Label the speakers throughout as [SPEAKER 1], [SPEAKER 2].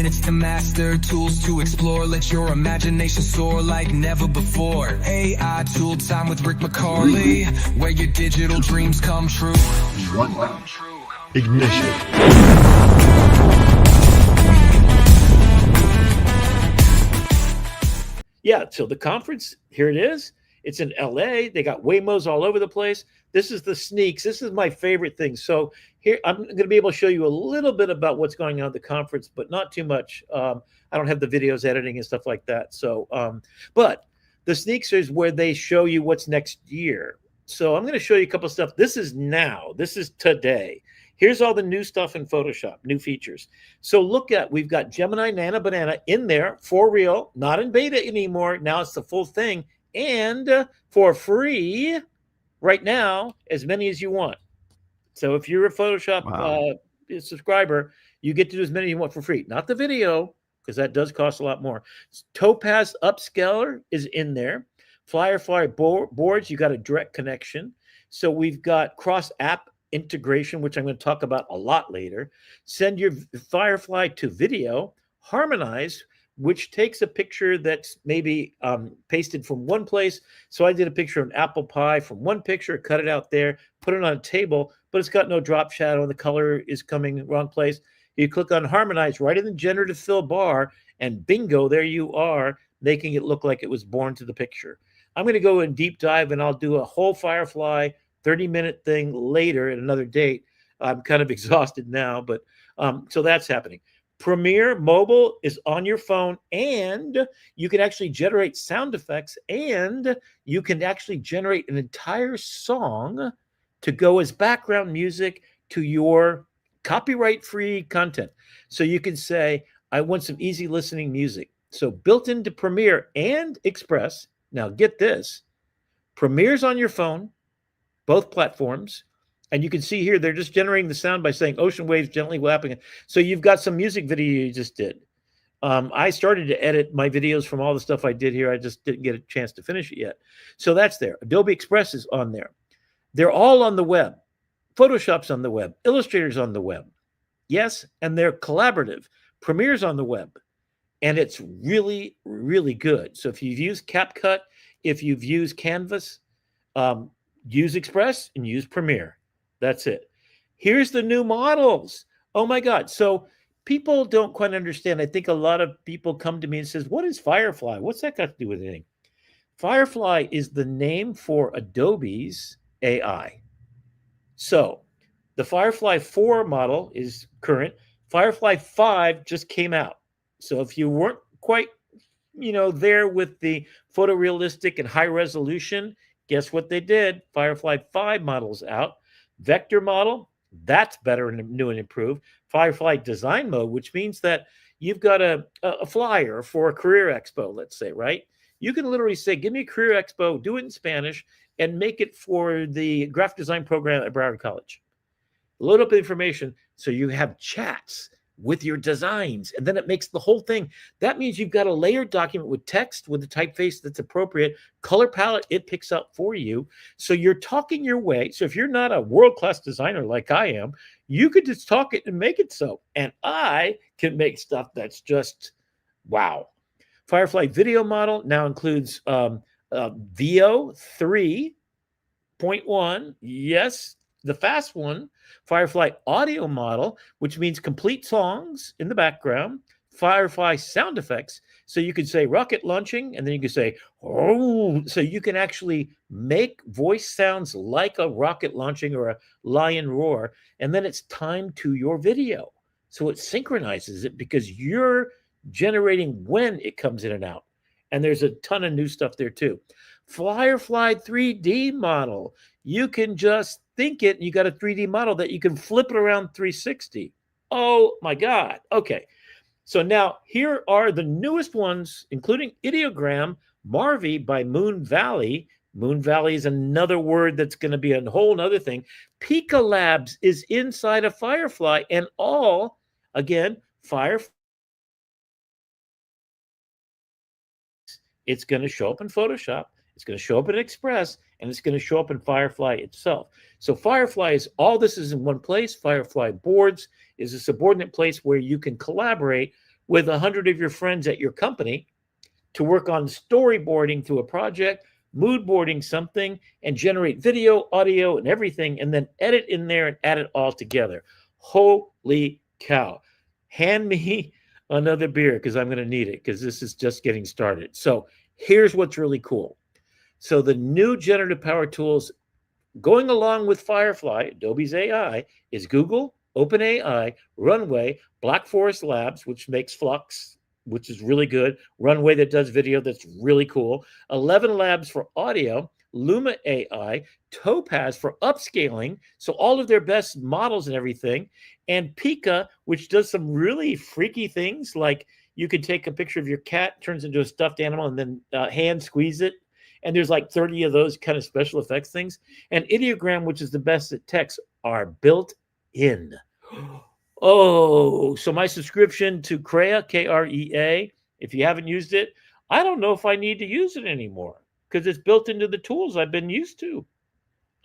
[SPEAKER 1] minutes to master, tools to explore. Let your imagination soar like never before. AI Tool Time with Rick McCarley, where your digital dreams come true.
[SPEAKER 2] Runway. Ignition.
[SPEAKER 3] Yeah, so the conference, here it is. It's in LA. They got Waymos all over the place. This is the sneaks. This is my favorite thing. So here, I'm going to be able to show you a little bit about what's going on at the conference, but not too much. I don't have the videos editing and stuff like that. So, but the sneaks is where they show you what's next year. So I'm going to show you a couple of stuff. This is now. This is today. Here's all the new stuff in Photoshop, new features. So look at, we've got Gemini.Nana Banana in there for real, not in beta anymore. Now it's the full thing. And for free right now, as many as you want. So if you're a Photoshop subscriber, you get to do as many as you want for free. Not the video, because that does cost a lot more. Topaz upscaler is in there. Firefly boards, you got a direct connection. So we've got cross-app integration, which I'm going to talk about a lot later. Send your Firefly to video. Harmonize, which takes a picture that's maybe pasted from one place. So I did a picture of an apple pie from one picture, cut it out there, put it on a table, but it's got no drop shadow and the color is coming wrong place. You click on Harmonize right in the generative fill bar, and bingo, there you are, making it look like it was born to the picture. I'm going to go in deep dive, and I'll do a whole Firefly 30-minute thing later at another date. I'm kind of exhausted now, but so that's happening. Premiere Mobile is on your phone, and you can actually generate sound effects, and you can actually generate an entire song to go as background music to your copyright-free content. So you can say, I want some easy listening music. So built into Premiere and Express, now get this, Premiere's on your phone, both platforms. And you can see here, they're just generating the sound by saying ocean waves gently lapping. So you've got some music video you just did. I started to edit my videos from all the stuff I did here. I just didn't get a chance to finish it yet. So that's there. Adobe Express is on there. They're all on the web. Photoshop's on the web. Illustrator's on the web. Yes, and they're collaborative. Premiere's on the web. And it's really, really good. So if you've used CapCut, if you've used Canvas, use Express and use Premiere. That's it. Here's the new models. Oh my God. So people don't quite understand. I think a lot of people come to me and says, what is Firefly? What's that got to do with anything? Firefly is the name for Adobe's AI. So the Firefly 4 model is current. Firefly 5 just came out. So if you weren't quite, there with the photorealistic and high resolution, guess what they did? Firefly 5 model's out. Vector model, that's better and new and improved. Firefly design mode, which means that you've got a flyer for a career expo, let's say, right? You can literally say, give me a career expo, do it in Spanish, and make it for the graphic design program at Broward College. Load up the information so you have chats with your designs, and then it makes the whole thing. That means you've got a layered document with text, with the typeface that's appropriate, color palette it picks up for you. So you're talking your way. So if you're not a world-class designer like I am, you could just talk it and make it so. And I can make stuff that's just wow. Firefly video model now includes VO 3.1. Yes, the fast one. Firefly audio model, which means complete songs in the background. Firefly sound effects. So you could say rocket launching, and then you could say, oh, so you can actually make voice sounds like a rocket launching or a lion roar. And then it's timed to your video. So it synchronizes it because you're generating when it comes in and out. And there's a ton of new stuff there too. Firefly 3D model. You can just think it, and you got a 3D model that you can flip it around 360. Oh my God. Okay. So now here are the newest ones, including Ideogram, Marvy by Moon Valley. Moon Valley is another word that's going to be a whole nother thing. Pika Labs is inside of Firefly, and all, again, Firefly. It's going to show up in Photoshop. It's going to show up in Express, and it's going to show up in Firefly itself. So Firefly is all this is in one place. Firefly Boards is a subordinate place where you can collaborate with 100 of your friends at your company to work on storyboarding through a project, mood boarding something, and generate video, audio, and everything, and then edit in there and add it all together. Holy cow. Hand me another beer because I'm going to need it because this is just getting started. So here's what's really cool. So the new generative power tools going along with Firefly, Adobe's AI, is Google, OpenAI, Runway, Black Forest Labs, which makes Flux, which is really good, Runway that does video that's really cool, 11 Labs for audio, Luma AI, Topaz for upscaling, so all of their best models and everything, and Pika, which does some really freaky things, like you could take a picture of your cat, turns into a stuffed animal, and then hand squeeze it. And there's like 30 of those kind of special effects things. And Ideogram, which is the best at text, are built in. Oh, so my subscription to Crea, Krea, if you haven't used it, I don't know if I need to use it anymore because it's built into the tools I've been used to.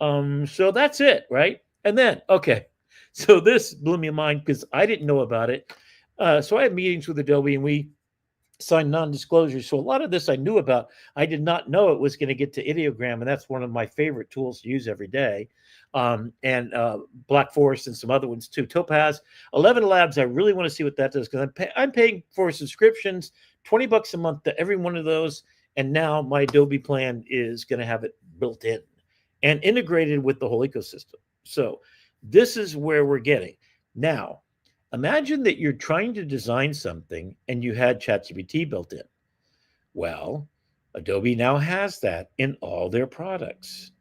[SPEAKER 3] So that's it, right? And then, okay, so this blew my mind because I didn't know about it. So I had meetings with Adobe and we signed non-disclosure. So a lot of this I knew about. I did not know it was going to get to Ideogram, and that's one of my favorite tools to use every day. And Black Forest and some other ones too. Topaz, 11 Labs. I really want to see what that does because I'm paying for subscriptions, $20 a month to every one of those. And now my Adobe plan is going to have it built in and integrated with the whole ecosystem. So this is where we're getting now. Imagine that you're trying to design something and you had ChatGPT built in. Well, Adobe now has that in all their products,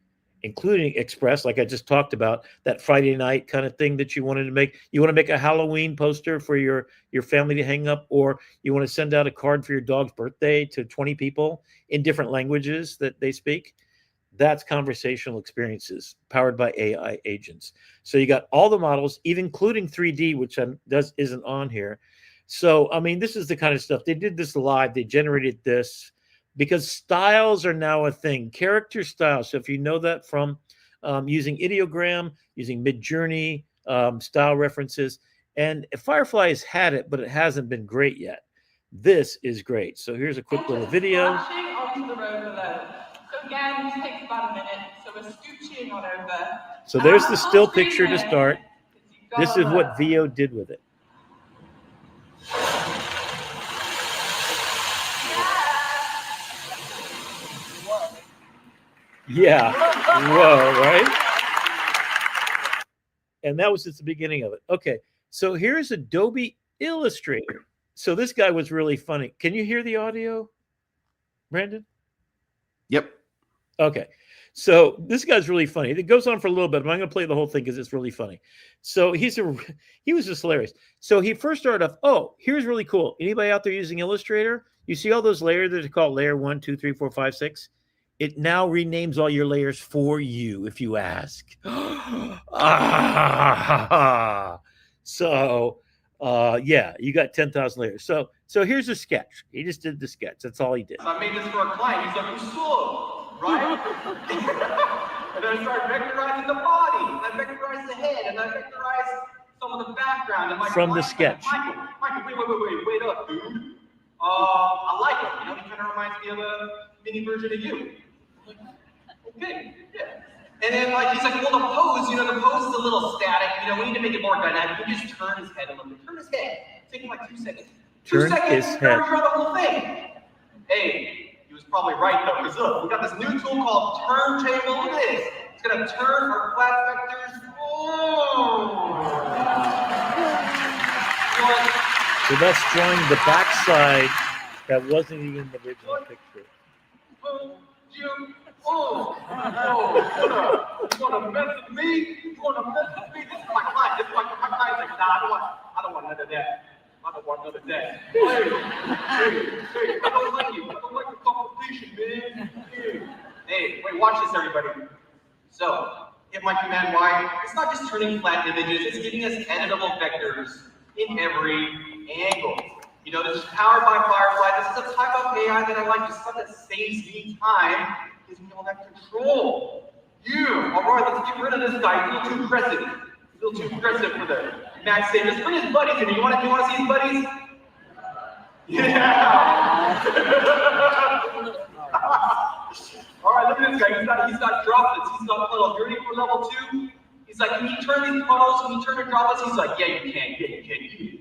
[SPEAKER 3] including Express, like I just talked about, that Friday night kind of thing that you wanted to make. You want to make a Halloween poster for your family to hang up, or you want to send out a card for your dog's birthday to 20 people in different languages that they speak. That's conversational experiences powered by AI agents. So you got all the models, even including 3D, which isn't on here. So, I mean, this is the kind of stuff. They did this live. They generated this because styles are now a thing. Character styles. So if you know that from using Ideogram, using Midjourney, style references, and Firefly has had it, but it hasn't been great yet. This is great. So here's a quick little video.
[SPEAKER 4] Onto the road below. So again, this takes about a minute. So we're scooching on over.
[SPEAKER 3] So there's the still picture to start. This is what VO did with it. Yeah. Whoa, right? And that was just the beginning of it. Okay. So here's Adobe Illustrator. So this guy was really funny. Can you hear the audio, Brandon?
[SPEAKER 5] Yep.
[SPEAKER 3] Okay. So this guy's really funny. It goes on for a little bit, but I'm going to play the whole thing because it's really funny. So he was just hilarious. So he first started off, oh, here's really cool. Anybody out there using Illustrator? You see all those layers that are called layer 1, 2, 3, 4, 5, 6? It now renames all your layers for you if you ask. So, yeah, you got 10,000 layers. So here's a sketch. He just did the sketch. That's all he did.
[SPEAKER 6] I made this for a client. He's like, "Uso," right? And then I started vectorizing the body, and I vectorized the head, and I vectorized some of the background. And my
[SPEAKER 3] From the sketch.
[SPEAKER 6] Michael, wait up, dude. I like it. You know, he kind of reminds me of a mini version of you. I'm like, okay, yeah. And then he's like, well, the pose, the pose is a little static. We need to make it more dynamic. We just turn his head a little bit. Turn his head. Take him like 2 seconds.
[SPEAKER 3] Turn
[SPEAKER 6] 2 seconds.
[SPEAKER 3] his head.
[SPEAKER 6] Turn the whole thing. Hey, he was probably right though, because look, we got this new tool called Turntable. Look at this. It's gonna turn our flat vectors.
[SPEAKER 3] So that's drawing the backside that wasn't even in the original picture.
[SPEAKER 6] You wanna mess with me? You wanna mess with me? This is my client. This is my client's like, nah, I don't want none of that. I don't want none of that. Hey, I don't like you. I don't like the competition, man. Hey, wait, watch this, everybody. So, hit my Command Y. It's not just turning flat images, it's giving us editable vectors in every angle. This is powered by Firefly. This is a type of AI that I like. This stuff that saves me time. Gives me all that control. Alright, let's get rid of this guy. He's a little too aggressive. He's a little too aggressive for the Max savers. Bring his buddies in. You want to see his buddies? Yeah. All right, look at this guy. He's got droplets. He's got puddles. You ready for level 2? He's like, can you turn these puddles? Can you turn the droplets? He's like, yeah, you can. Yeah, you can.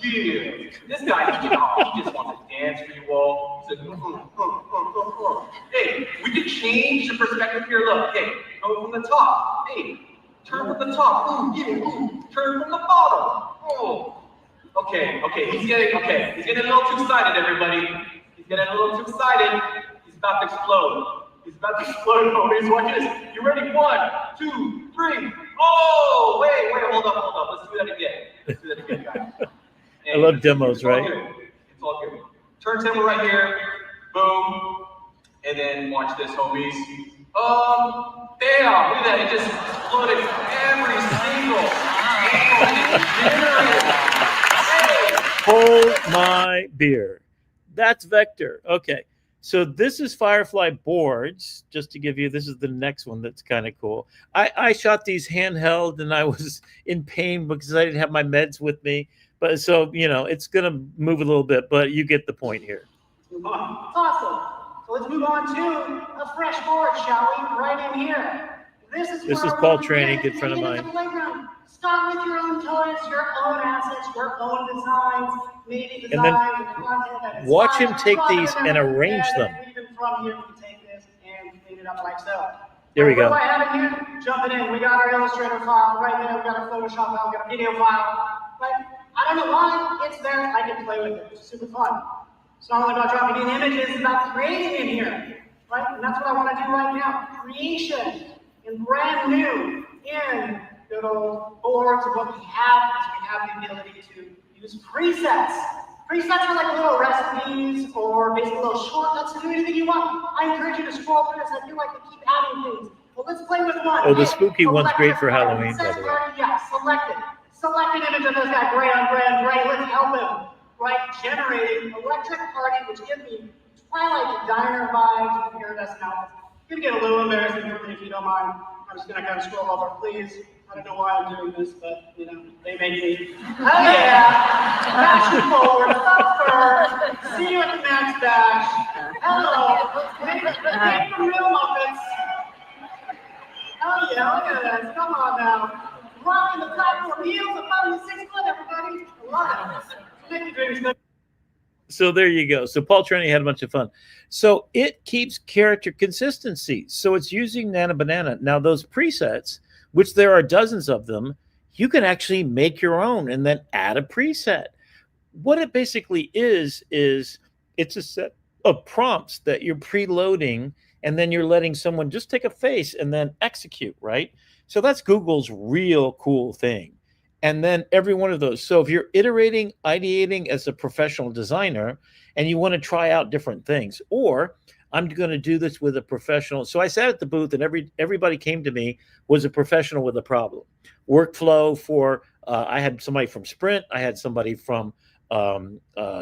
[SPEAKER 6] Yeah. This guy, he just wants to dance for you all. He's like, Hey, we can change the perspective here. Look, hey, go from the top. Hey, turn from the top. Turn from the bottom. Oh. Okay, he's getting a little too excited, everybody. He's getting a little too excited. He's about to explode. He's about to explode. Homies, watch this. You ready? 1, 2, 3. Oh, wait, hold up. Let's do that again, guys.
[SPEAKER 3] I love demos, right?
[SPEAKER 6] It's all good. Turntable right here. Boom. And then watch this, homies. Bam! Look at that. It just exploded every single angle.
[SPEAKER 3] Hold my beer. That's vector. Okay. So this is Firefly Boards. Just to give you, this is the next one that's kind of cool. I shot these handheld and I was in pain because I didn't have my meds with me. But so, it's going to move a little bit, but you get the point here.
[SPEAKER 5] Awesome. So let's move on to a fresh board, shall we? Right in here. This is
[SPEAKER 3] Paul Traney, good friend of mine.
[SPEAKER 5] Start with your own toys, your own assets, your own designs, maybe design
[SPEAKER 3] And then
[SPEAKER 5] content that
[SPEAKER 3] watch him take these and arrange them.
[SPEAKER 5] Even from here, we can take this and clean it up like so.
[SPEAKER 3] There we go.
[SPEAKER 5] What do I have in here? Jumping in. We got our Illustrator file right there. We got our Photoshop file. We got a video file. But I don't know why it's there. I can play with it. It's super fun. It's not only about dropping in images, it's about creating in here. Right? And that's what I want to do right now. Creation. And brand new in good old boards. What we have is we have the ability to use presets. Presets are like little recipes or basically little shortcuts to do anything you want. I encourage you to scroll through this. I feel like they keep adding things. Well, let's play with one.
[SPEAKER 3] Oh, the spooky one's great for Halloween, by the way.
[SPEAKER 5] Yeah, select it. Select an image of this guy, gray on gray on gray. Let's help him. Right? Generating electric party, which give me Twilight Diner vibes and iridescent outfits. It's gonna get a little embarrassing for me if you don't mind. I'm just gonna kind of scroll over, please. I don't know why I'm doing this, but they make me. Oh yeah! Fashion forward, suffer. See you at the next bash. Hello. Make the real Muppets. Oh yeah, look at this. Come on now. Rocking the platform heels above the 6 foot, everybody. I love it. Make the dreams good.
[SPEAKER 3] So there you go. So Paul Traney had a bunch of fun. So it keeps character consistency. So it's using Nana Banana. Now those presets, which there are dozens of them, you can actually make your own and then add a preset. What it basically is it's a set of prompts that you're preloading and then you're letting someone just take a face and then execute, right? So that's Google's real cool thing. And then every one of those. So if you're iterating, ideating as a professional designer, and you want to try out different things, or I'm going to do this with a professional. So I sat at the booth and everybody came to me was a professional with a problem. Workflow for, I had somebody from Sprint. I had somebody from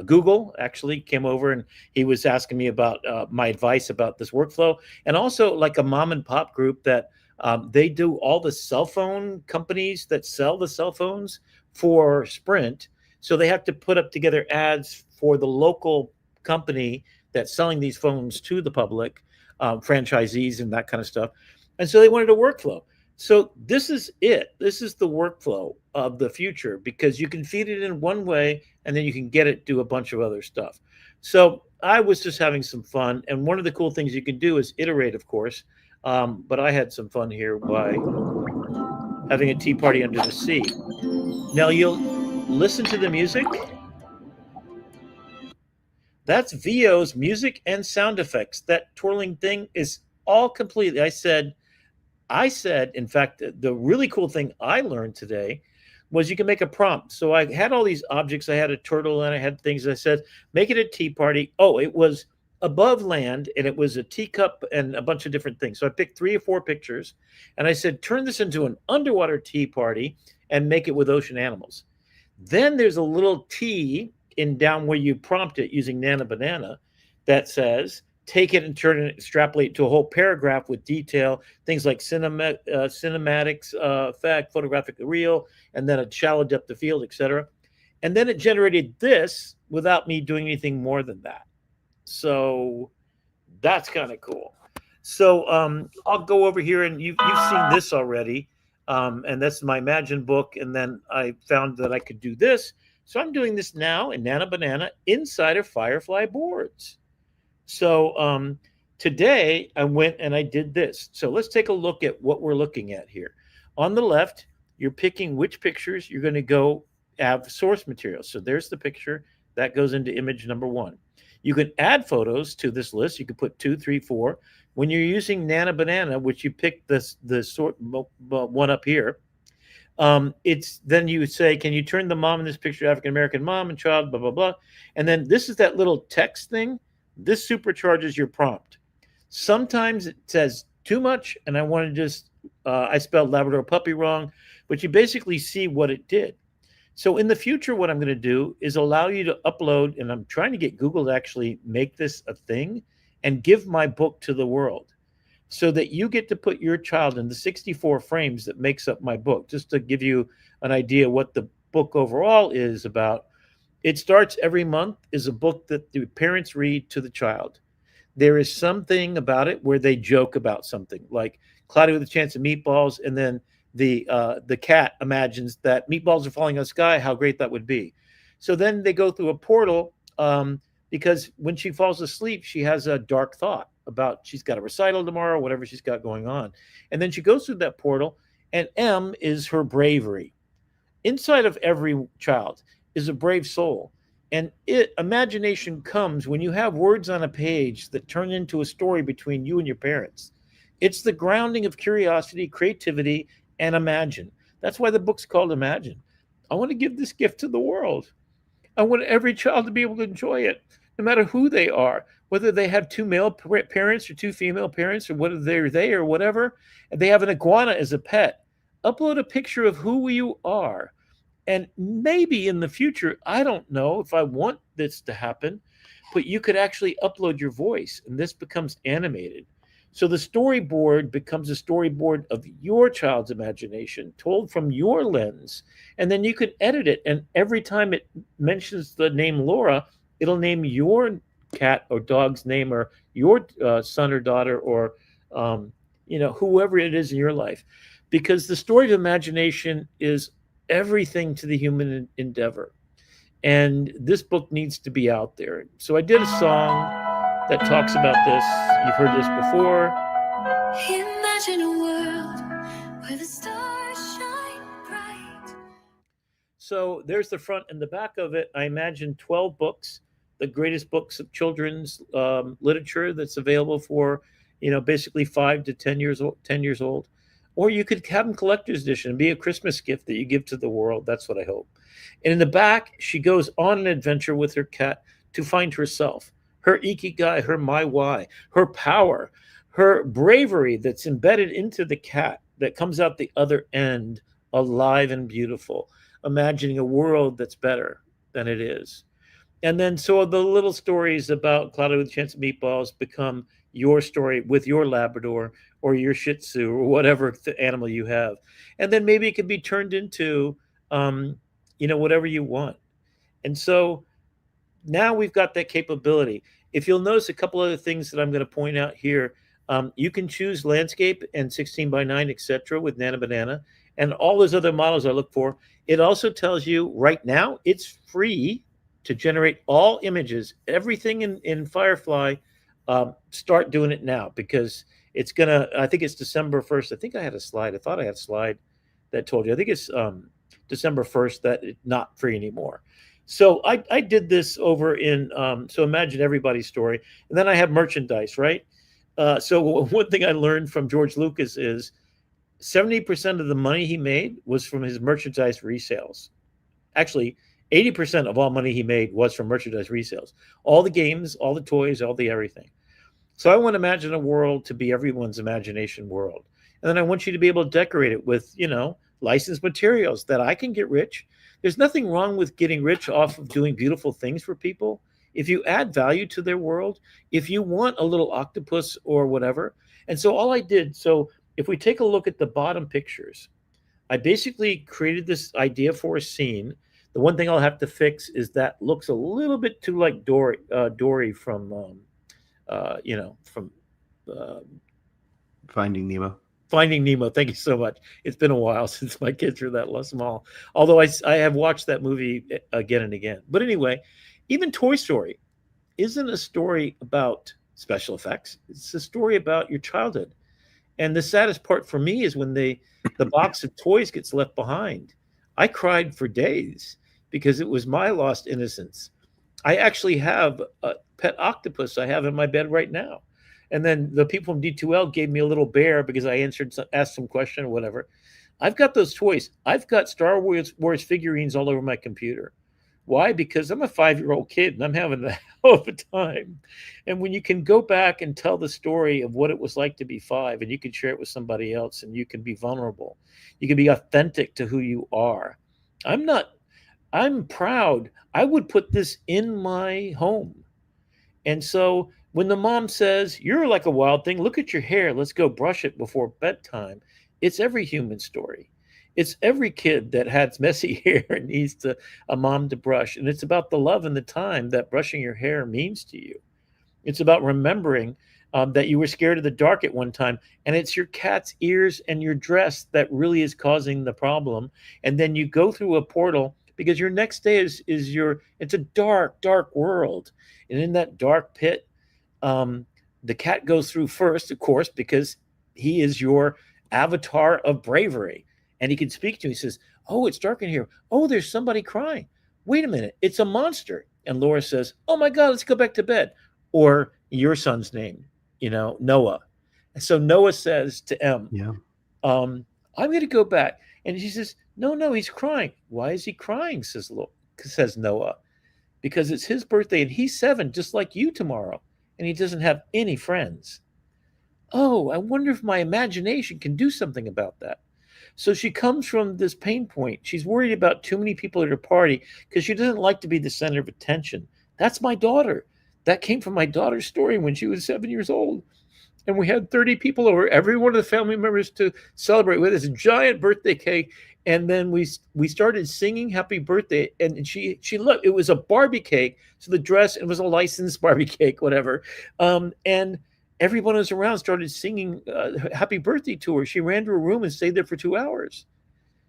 [SPEAKER 3] Google actually came over and he was asking me about my advice about this workflow. And also like a mom and pop group that they do all the cell phone companies that sell the cell phones for Sprint. So they have to put up together ads for the local company that's selling these phones to the public, franchisees and that kind of stuff. And so they wanted a workflow. So this is it. This is the workflow of the future because you can feed it in one way and then you can get it do a bunch of other stuff. So I was just having some fun. And one of the cool things you can do is iterate, of course. But I had some fun here by having a tea party under the sea. Now you'll listen to the music. That's VO's music and sound effects. That twirling thing is all completely. I said, in fact, the really cool thing I learned today was you can make a prompt. So I had all these objects. I had a turtle and I had things. I said, make it a tea party. Oh, it was above land and it was a teacup and a bunch of different things. So I picked 3 or 4 pictures and I said, turn this into an underwater tea party and make it with ocean animals. Then there's a little T in down where you prompt it using Nana Banana that says, take it and turn it, extrapolate to a whole paragraph with detail, things like cinematics, effect, photographic reel, and then a shallow depth of field, etc. And then it generated this without me doing anything more than that. So that's kind of cool. So I'll go over here, and you've seen this already. And that's my Imagine book. And then I found that I could do this. So I'm doing this now in Nana Banana inside of Firefly Boards. So today I went and I did this. So let's take a look at what we're looking at here. On the left, you're picking which pictures you're going to go have source material. So there's the picture that goes into image number 1. You can add photos to this list. You can put 2, 3, 4. When you're using Nana Banana, which you pick the sort one up here, it's then you say, can you turn the mom in this picture, African American mom and child, blah blah blah, and then this is that little text thing. This supercharges your prompt. Sometimes it says too much, and I want to just I spelled Labrador puppy wrong, but you basically see what it did. So in the future, what I'm going to do is allow you to upload, and I'm trying to get Google to actually make this a thing and give my book to the world so that you get to put your child in the 64 frames that makes up my book, just to give you an idea what the book overall is about. It starts every month is a book that the parents read to the child. There is something about it where they joke about something, like Cloudy with a Chance of Meatballs, and then the cat imagines that meatballs are falling out of the sky, how great that would be. So then they go through a portal because when she falls asleep, she has a dark thought about she's got a recital tomorrow, whatever she's got going on. And then she goes through that portal, and M is her bravery. Inside of every child is a brave soul. And imagination comes when you have words on a page that turn into a story between you and your parents. It's the grounding of curiosity, creativity, and imagine. That's why the book's called Imagine. I want to give this gift to the world. I want every child to be able to enjoy it, no matter who they are, whether they have 2 male parents or 2 female parents, or whether they're they or whatever, and they have an iguana as a pet. Upload a picture of who you are. And maybe in the future, I don't know if I want this to happen, but you could actually upload your voice, and this becomes animated. So the storyboard becomes a storyboard of your child's imagination, told from your lens, and then you can edit it. And every time it mentions the name Laura, it'll name your cat or dog's name, or your son or daughter, or whoever it is in your life, because the story of imagination is everything to the human endeavor. And this book needs to be out there. So I did a song that talks about this. You've heard this before.
[SPEAKER 1] Imagine a world where the stars shine bright.
[SPEAKER 3] So there's the front and the back of it. I imagine 12 books, the greatest books of children's literature that's available for, basically 5 to 10 years old. Or you could have them collector's edition and be a Christmas gift that you give to the world. That's what I hope. And in the back, she goes on an adventure with her cat to find herself, her ikigai, her my why, her power, her bravery that's embedded into the cat that comes out the other end alive and beautiful, imagining a world that's better than it is. And then so the little stories about Cloudy with a Chance of Meatballs become your story with your Labrador or your Shih Tzu or whatever animal you have. And then maybe it can be turned into, whatever you want. And so now we've got that capability. If you'll notice a couple other things that I'm going to point out here, you can choose landscape and 16 by 9, etc. with Nana Banana and all those other models I look for. It also tells you right now it's free to generate all images, everything in Firefly. Start doing it now, because it's gonna, I think it's December 1st. I think I had a slide. I thought I had a slide that told you. I think it's December 1st that it's not free anymore. So I did this over in, so imagine everybody's story. And then I have merchandise, right? So one thing I learned from George Lucas is 70% of the money he made was from his merchandise resales. Actually, 80% of all money he made was from merchandise resales. All the games, all the toys, all the everything. So I want to imagine a world to be everyone's imagination world. And then I want you to be able to decorate it with, licensed materials that I can get rich. There's nothing wrong with getting rich off of doing beautiful things for people. If you add value to their world, if you want a little octopus or whatever. And so all I did, so if we take a look at the bottom pictures, I basically created this idea for a scene The one thing I'll have to fix is that looks a little bit too like Dory from, from uh,
[SPEAKER 7] Finding Nemo.
[SPEAKER 3] Finding Nemo. Thank you so much. It's been a while since my kids were that small. Although I have watched that movie again and again. But anyway, even Toy Story isn't a story about special effects. It's a story about your childhood. And the saddest part for me is when the box of toys gets left behind. I cried for days because it was my lost innocence. I actually have a pet octopus I have in my bed right now. And then the people from D2L gave me a little bear because I asked some question or whatever. I've got those toys. I've got Star Wars figurines all over my computer. Why? Because I'm a 5-year-old kid and I'm having a hell of a time. And when you can go back and tell the story of what it was like to be 5, and you can share it with somebody else, and you can be vulnerable, you can be authentic to who you are. I'm proud. I would put this in my home. And so when the mom says, "You're like a wild thing, look at your hair, let's go brush it before bedtime," it's every human story. It's every kid that has messy hair and needs a mom to brush. And it's about the love and the time that brushing your hair means to you. It's about remembering that you were scared of the dark at one time. And it's your cat's ears and your dress that really is causing the problem. And then you go through a portal because your next day it's a dark, dark world. And in that dark pit, the cat goes through first, of course, because he is your avatar of bravery. And he can speak to you. He says, "Oh, it's dark in here. Oh, there's somebody crying. Wait a minute, it's a monster." And Laura says, "Oh my God, let's go back to bed." Or your son's name, Noah. And so Noah says to M,
[SPEAKER 7] Yeah.
[SPEAKER 3] "I'm going to go back." And she says, No, he's crying." "Why is he crying?" says Noah. "Because it's his birthday and he's 7, just like you tomorrow. And he doesn't have any friends." "Oh, I wonder if my imagination can do something about that." So she comes from this pain point. She's worried about too many people at her party because she doesn't like to be the center of attention. That's my daughter. That came from my daughter's story when she was 7 years old. And we had 30 people over, every one of the family members, to celebrate with this giant birthday cake. And then we started singing happy birthday. And she looked, it was a Barbie cake. So the dress, it was a licensed Barbie cake, whatever. And everyone who was around started singing happy birthday to her. She ran to her room and stayed there for 2 hours.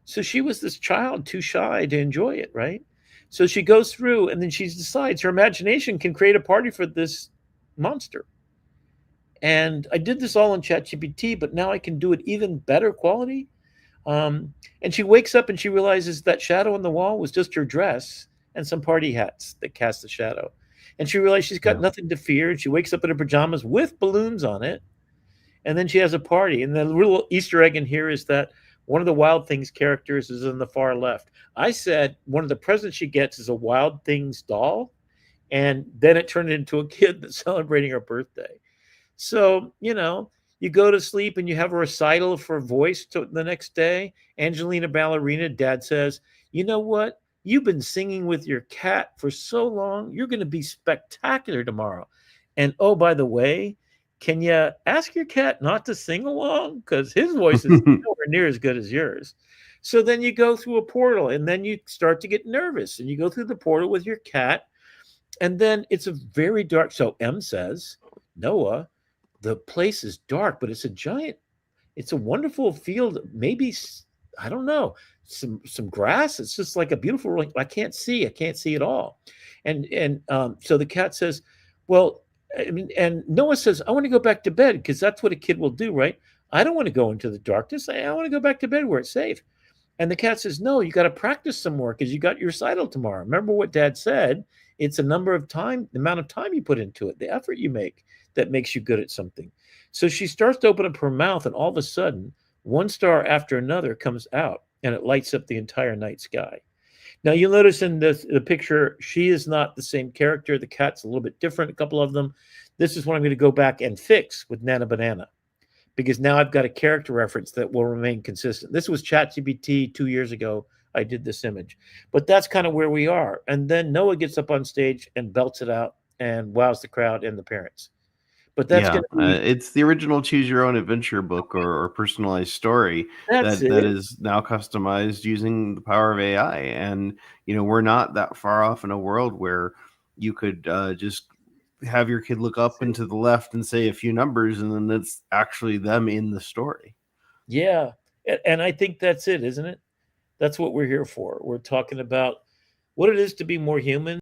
[SPEAKER 3] So she was this child too shy to enjoy it, right? So she goes through and then she decides her imagination can create a party for this monster. And I did this all in ChatGPT, but now I can do it even better quality. And she wakes up and she realizes that shadow on the wall was just her dress and some party hats that cast the shadow. And she realized she's got nothing to fear. And she wakes up in her pajamas with balloons on it. And then she has a party. And the little Easter egg in here is that one of the Wild Things characters is on the far left. I said one of the presents she gets is a Wild Things doll. And then it turned into a kid that's celebrating her birthday. So, you go to sleep and you have a recital for voice the next day. Angelina Ballerina, Dad says, "You know what? You've been singing with your cat for so long. You're going to be spectacular tomorrow. And oh, by the way, can you ask your cat not to sing along? Because his voice is nowhere near as good as yours." So then you go through a portal and then you start to get nervous and you go through the portal with your cat. And then it's a very dark. So M says, "Noah, the place is dark, but it's a wonderful field. Maybe, I don't know, some grass. It's just like a beautiful, I can't see it all." And so the cat says, "Well," and Noah says, "I want to go back to bed," because that's what a kid will do, right? "I don't want to go into the darkness. I want to go back to bed where it's safe." And the cat says, "No, you got to practice some more because you got your recital tomorrow. Remember what Dad said? It's the amount of time you put into it, the effort you make, that makes you good at something." So she starts to open up her mouth, and all of a sudden, one star after another comes out, and it lights up the entire night sky. Now, you'll notice in the picture, she is not the same character. The cat's a little bit different, a couple of them. This is what I'm going to go back and fix with Nana Banana, because now I've got a character reference that will remain consistent. This was ChatGPT 2 years ago. I did this image. But that's kind of where we are. And then Noah gets up on stage and belts it out and wows the crowd and the parents. But that's
[SPEAKER 7] Yeah,
[SPEAKER 3] going to be
[SPEAKER 7] it's the original choose your own adventure book or personalized story
[SPEAKER 3] that's
[SPEAKER 7] that
[SPEAKER 3] it.
[SPEAKER 7] is now customized using the power of AI. And we're not that far off in a world where you could just have your kid look up and to the left and say a few numbers, and then that's actually them in the story.
[SPEAKER 3] Yeah, and I think that's it, isn't it? That's what we're here for. We're talking about what it is to be more human.